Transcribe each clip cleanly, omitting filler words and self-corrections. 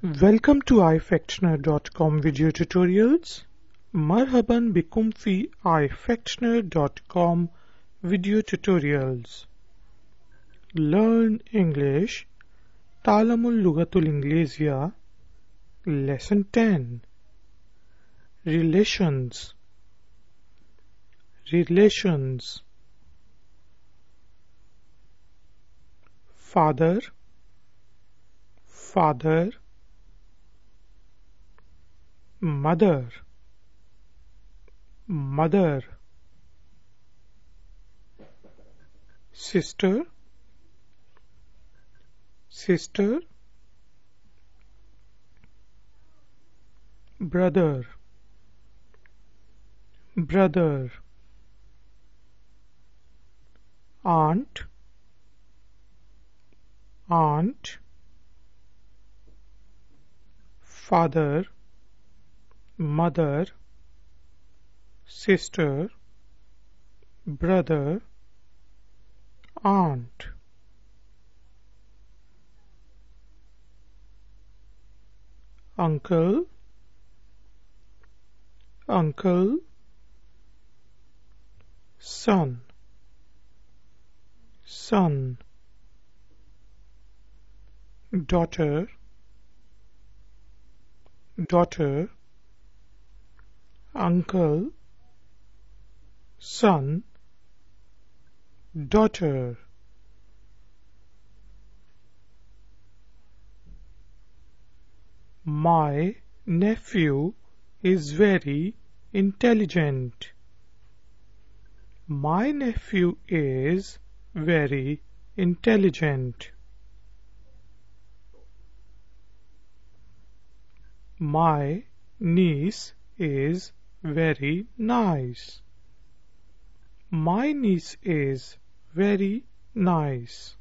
Welcome to ifactioner.com video tutorials. مرحبا بكم في ifactioner.com video tutorials. Learn English. تعلم اللغة الإنجليزية. Lesson 10. Relations. Relations. Father. Father. Mother. Mother. Sister. Sister. Brother. Brother. Aunt. Aunt. Father, mother, sister, brother, aunt. Uncle, uncle, son, son, daughter, daughter, uncle, son, daughter. My nephew is very intelligent. My nephew is very intelligent. My niece is very nice. My niece is very nice.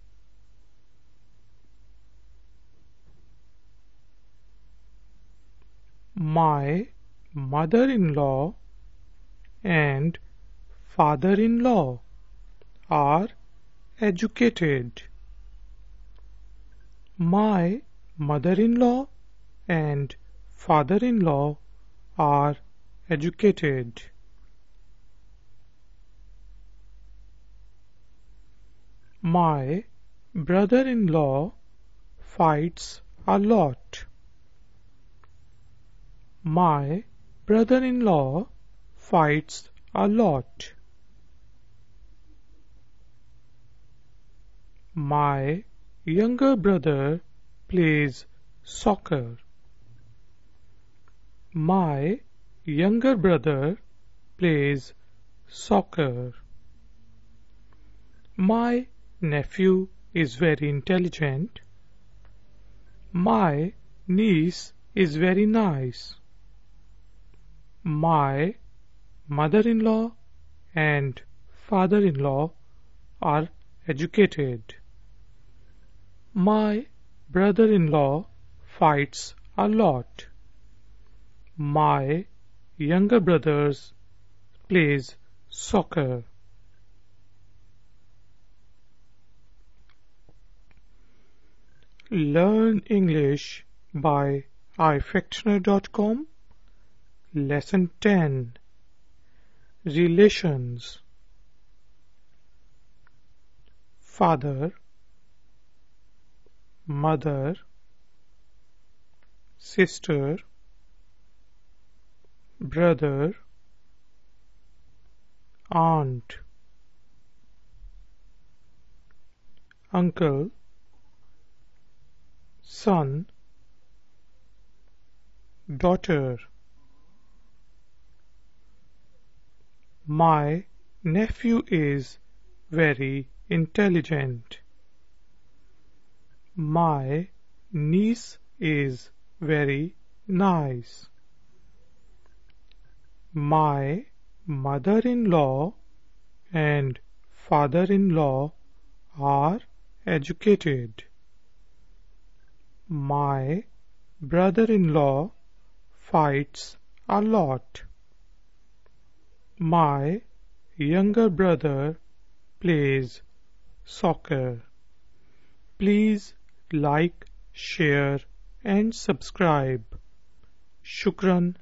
My mother-in-law and father-in-law are educated. My mother-in-law and father-in-law are educated. My brother-in-law fights a lot. My brother-in-law fights a lot. My younger brother plays soccer. My younger brother plays soccer. My nephew is very intelligent. My niece is very nice. My mother-in-law and father-in-law are educated. My brother-in-law fights a lot. My younger brother plays soccer. Learn English by ifactioner.com. Lesson 10. Relations. Father, mother, sister, brother, aunt, uncle, son, daughter. My nephew is very intelligent. My niece is very nice. My mother-in-law and father-in-law are educated. My brother-in-law fights a lot. My younger brother plays soccer. Please like, share and subscribe. شكرا.